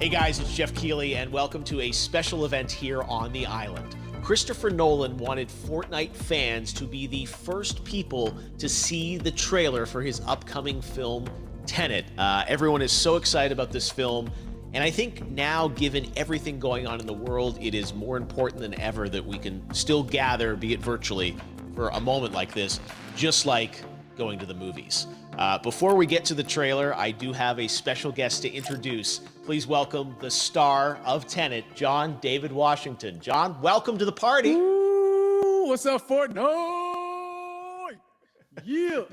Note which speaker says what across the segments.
Speaker 1: Hey guys, it's Jeff Keighley, and welcome to a special event here on the island. Christopher Nolan wanted Fortnite fans to be the first people to see the trailer for his upcoming film, Tenet. Everyone is so excited about this film, and I think now, given everything going on in the world, it is more important than ever that we can still gather, be it virtually, for a moment like this, just like going to the movies. Before we get to the trailer, I do have a special guest to introduce. Please welcome the star of Tenet, John David Washington. John, welcome to the party.
Speaker 2: Ooh, what's up, Fortnite? Yeah.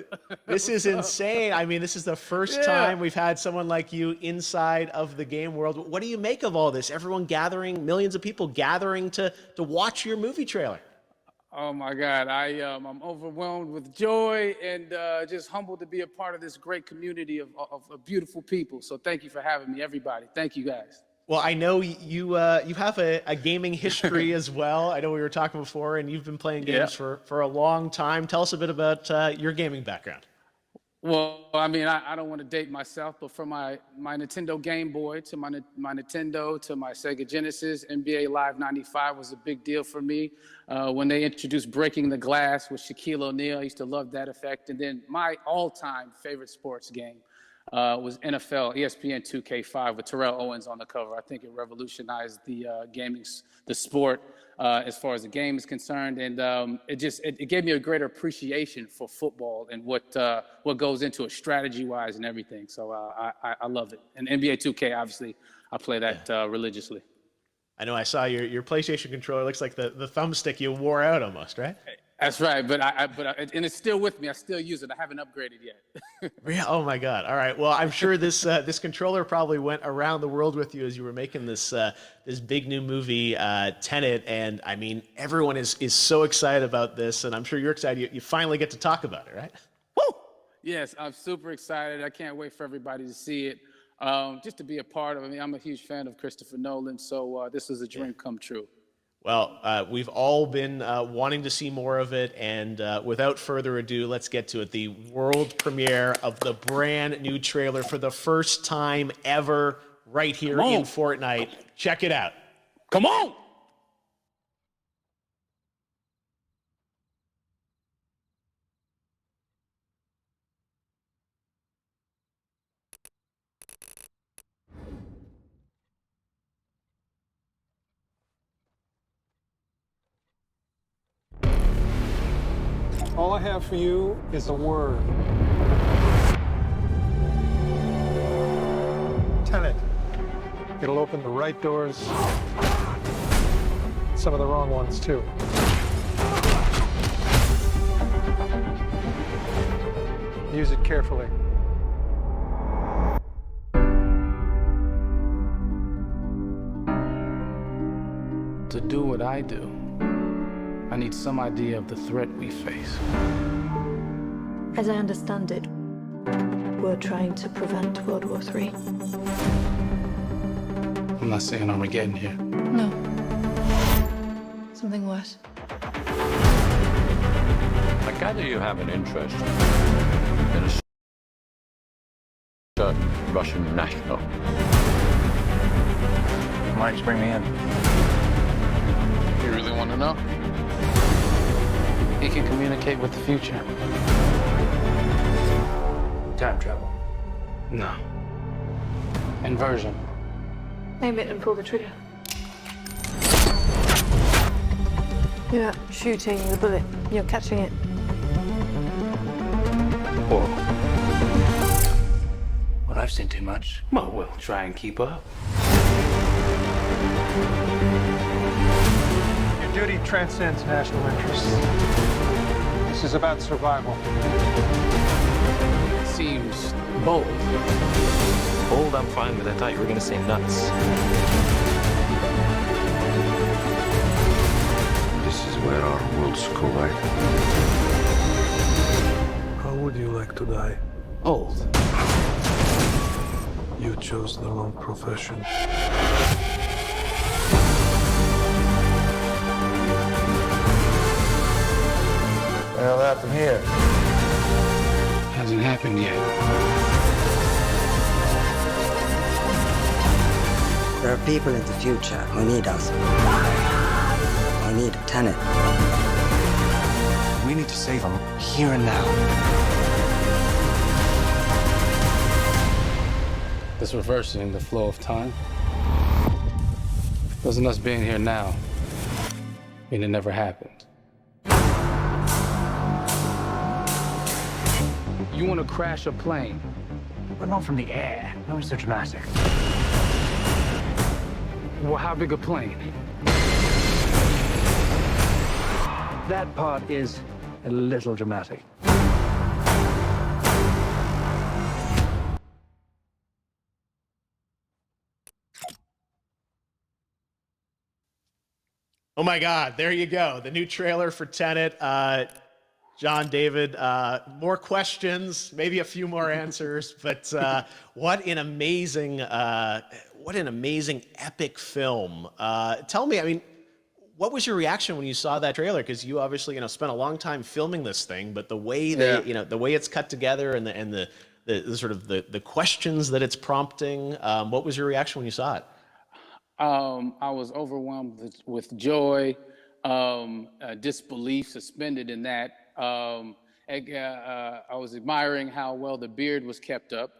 Speaker 1: This is insane. I mean, this is the first time we've had someone like you inside of the game world. What do you make of all this? Everyone gathering, millions of people gathering to watch your movie trailer.
Speaker 2: Oh my God, I'm overwhelmed with joy and just humbled to be a part of this great community of beautiful people. So thank you for having me, everybody. Thank you, guys.
Speaker 1: Well, I know you have a gaming history as well. I know we were talking before, and you've been playing games for a long time. Tell us a bit about your gaming background.
Speaker 2: Well, I mean, I don't want to date myself, but from my Nintendo Game Boy to my Nintendo to my Sega Genesis, NBA Live 95 was a big deal for me. When they introduced Breaking the Glass with Shaquille O'Neal, I used to love that effect. And then my all-time favorite sports game was NFL ESPN 2K5 with Terrell Owens on the cover. I think it revolutionized the the sport as far as the game is concerned, and it gave me a greater appreciation for football and what goes into it strategy-wise and everything. So I love it. And NBA 2K, obviously, I play that religiously.
Speaker 1: I know I saw your PlayStation controller. Looks like the thumbstick you wore out almost, right?
Speaker 2: That's right, but and it's still with me. I still use it. I haven't upgraded yet.
Speaker 1: Oh my God! All right. Well, I'm sure this controller probably went around the world with you as you were making this big new movie, Tenet. And I mean, everyone is so excited about this, and I'm sure you're excited. You finally get to talk about it, right?
Speaker 2: Woo! Yes, I'm super excited. I can't wait for everybody to see it. Just to be a part of it. I mean, I'm a huge fan of Christopher Nolan, so this is a dream come true.
Speaker 1: Well, we've all been wanting to see more of it, and without further ado, let's get to it. The world premiere of the brand new trailer for the first time ever right here in Fortnite. Check it out.
Speaker 2: Come on!
Speaker 3: All I have for you is a word. Tenet. It'll open the right doors, some of the wrong ones too. Use it carefully.
Speaker 2: To do what I do, I need some idea of the threat we face.
Speaker 4: As I understand it, we're trying to prevent World War III.
Speaker 2: I'm not saying Armageddon here.
Speaker 4: No. Something worse.
Speaker 5: I gather you have an interest in a certain Russian national.
Speaker 6: Why don't you bring me in?
Speaker 2: You really want to know? He can communicate with the future.
Speaker 6: Time travel.
Speaker 2: No. Inversion.
Speaker 4: Aim it and pull the trigger. You're not shooting the bullet, you're catching it.
Speaker 6: Whoa. Well, I've seen too much. Well, we'll try and keep up.
Speaker 3: Your duty transcends national interests. This is about survival.
Speaker 2: It seems bold.
Speaker 5: Bold, I'm fine with. I thought you were going to say nuts.
Speaker 7: This is where our worlds collide.
Speaker 3: How would you like to die?
Speaker 2: Old.
Speaker 3: You chose the wrong profession.
Speaker 7: Well, that from here.
Speaker 2: Hasn't happened yet.
Speaker 8: are people in the future who need us. Who need Tenet.
Speaker 6: We need to save them here and now.
Speaker 2: This reversing the flow of time doesn't us being here now mean it never happened. You want to crash a plane,
Speaker 6: But not from the air. No, it's so dramatic.
Speaker 2: well, how big a plane?
Speaker 6: That part is a little dramatic.
Speaker 1: Oh my God, there you go. The new trailer for Tenet. John, David, more questions, maybe a few more answers, but what an amazing epic film. Tell me, I mean, what was your reaction when you saw that trailer? Because you obviously, spent a long time filming this thing, but the way the way it's cut together and the sort of the questions that it's prompting, what was your reaction when you saw it?
Speaker 2: I was overwhelmed with joy, disbelief, suspended in that. I was admiring how well the beard was kept up.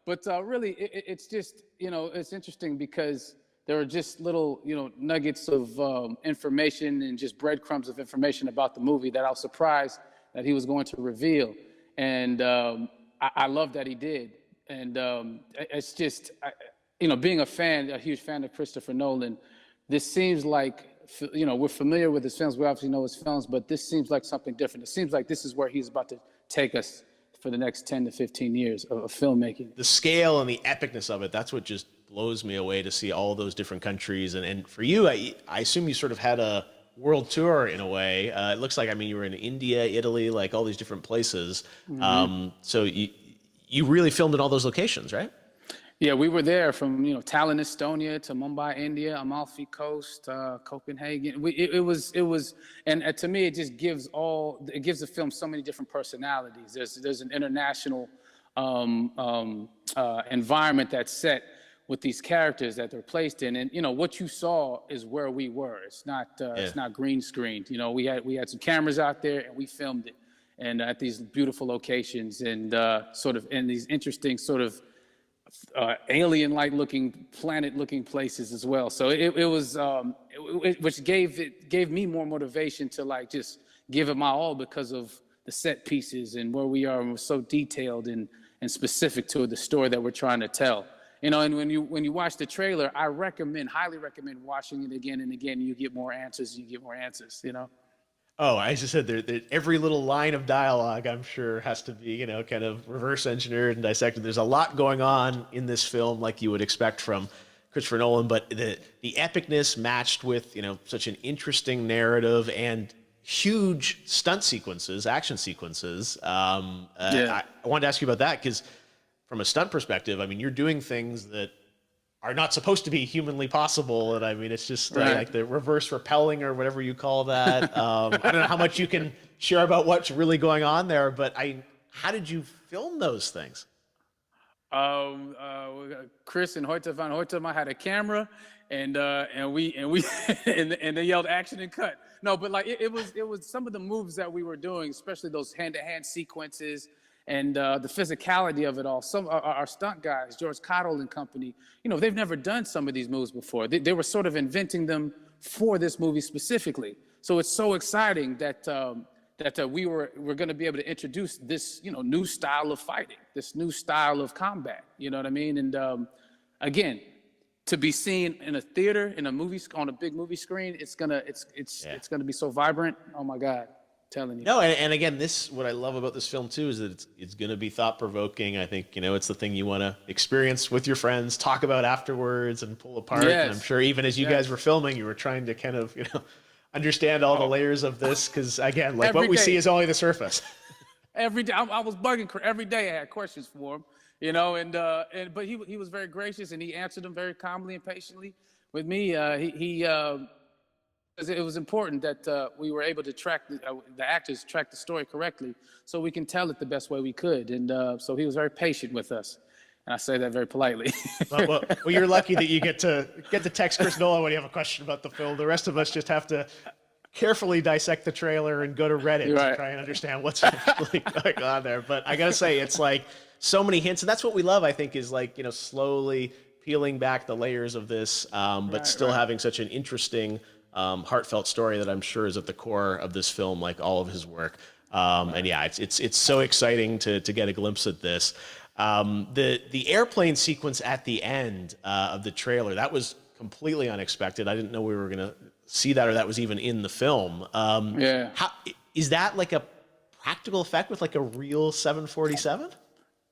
Speaker 2: But really, it's just, it's interesting because there are just little, nuggets of information and just breadcrumbs of information about the movie that I was surprised that he was going to reveal. And I love that he did. And it's just, being a huge fan of Christopher Nolan, this seems like, we're familiar with his films. We obviously know his films, but this seems like something different. It seems like this is where he's about to take us for the next 10 to 15 years of filmmaking.
Speaker 1: The scale and the epicness of it, that's what just blows me away to see all those different countries. And for you, I assume you sort of had a world tour in a way. It looks like, you were in India, Italy, like all these different places. Mm-hmm. So you really filmed in all those locations, right?
Speaker 2: Yeah, we were there from Tallinn, Estonia, to Mumbai, India, Amalfi Coast, Copenhagen. It was, and to me, it just gives the film so many different personalities. There's an international environment that's set with these characters that they're placed in, and what you saw is where we were. It's not green screened. We had some cameras out there and we filmed it, and at these beautiful locations and sort of in these interesting sort of alien-like looking, planet-looking places as well. So it was, which gave me more motivation to just give it my all because of the set pieces and where we are, and we're so detailed and specific to the story that we're trying to tell. And when you watch the trailer, I highly recommend watching it again and again. You get more answers. Oh,
Speaker 1: I just said that every little line of dialogue, I'm sure, has to be, kind of reverse engineered and dissected. There's a lot going on in this film, like you would expect from Christopher Nolan, but the epicness matched with, such an interesting narrative and huge stunt sequences, action sequences. I wanted to ask you about that because from a stunt perspective, you're doing things that are not supposed to be humanly possible. And it's just like the reverse rappelling or whatever you call that. I don't know how much you can share about what's really going on there, but how did you film those things?
Speaker 2: Chris and Hoyte van Hoytema had a camera and they yelled action and cut. No, but it was some of the moves that we were doing, especially those hand-to-hand sequences, and the physicality of it all. Some our stunt guys, George Cottle and company, they've never done some of these moves before. They were sort of inventing them for this movie specifically. So it's so exciting that we're going to be able to introduce this new style of fighting, this new style of combat. You know what I mean? And again, to be seen in a theater, in a movie, on a big movie screen, it's gonna be so vibrant. Oh my God. Telling you.
Speaker 1: No, and again, what I love about this film too is that it's going to be thought-provoking. I think it's the thing you want to experience with your friends, talk about afterwards, and pull apart.
Speaker 2: Yes.
Speaker 1: And I'm sure even as you guys were filming, you were trying to kind of understand all the layers of this because again, like what we see is only the surface.
Speaker 2: Every day, I was bugging. Every day, I had questions for him, but he was very gracious and he answered them very calmly and patiently with me. It was important that we were able to track the actors track the story correctly, so we can tell it the best way we could. And so he was very patient with us, And I say that very politely.
Speaker 1: Well, you're lucky that you get to text Chris Nolan when you have a question about the film. The rest of us just have to carefully dissect the trailer and go to Reddit to try and understand what's actually going on there. But I gotta say, it's like so many hints, and that's what we love, I think, is like, you know, slowly peeling back the layers of this, but still having such an interesting, heartfelt story that I'm sure is at the core of this film, like all of his work. And yeah, it's so exciting to get a glimpse at this. The airplane sequence at the end of the trailer, that was completely unexpected. I didn't know we were gonna see that, or that was even in the film. How is that, like a practical effect with like a real 747?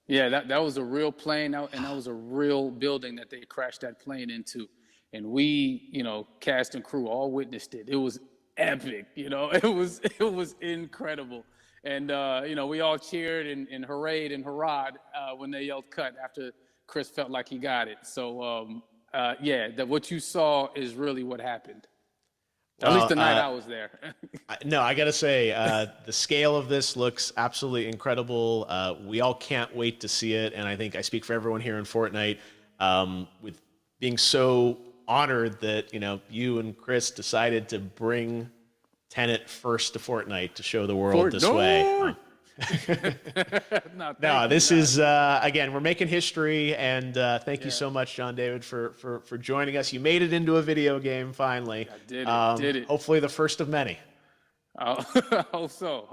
Speaker 2: Yeah, that was a real plane, and that was a real building that they crashed that plane into. And we, you know, cast and crew all witnessed it. It was epic, you know. It was incredible. And, you know, we all cheered and hoorayed and hurrahed when they yelled cut after Chris felt like he got it. So, yeah, what you saw is really what happened. At least the night I was there.
Speaker 1: No, I got to say, the scale of this looks absolutely incredible. We all can't wait to see it. And I think I speak for everyone here in Fortnite with being so honored that, you know, you and Chris decided to bring Tenet first to Fortnite to show the world this way. No, this is, again, we're making history, and thank you so much, John David, for joining us. You made it into a video game, finally.
Speaker 2: I did it.
Speaker 1: Hopefully the first of many.
Speaker 2: I hope so.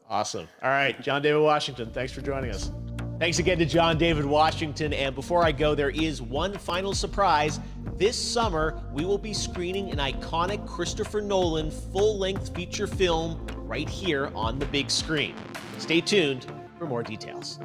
Speaker 1: Awesome. All right, John David Washington, thanks for joining us. Thanks again to John David Washington. And before I go, there is one final surprise. This summer, we will be screening an iconic Christopher Nolan full-length feature film right here on the big screen. Stay tuned for more details.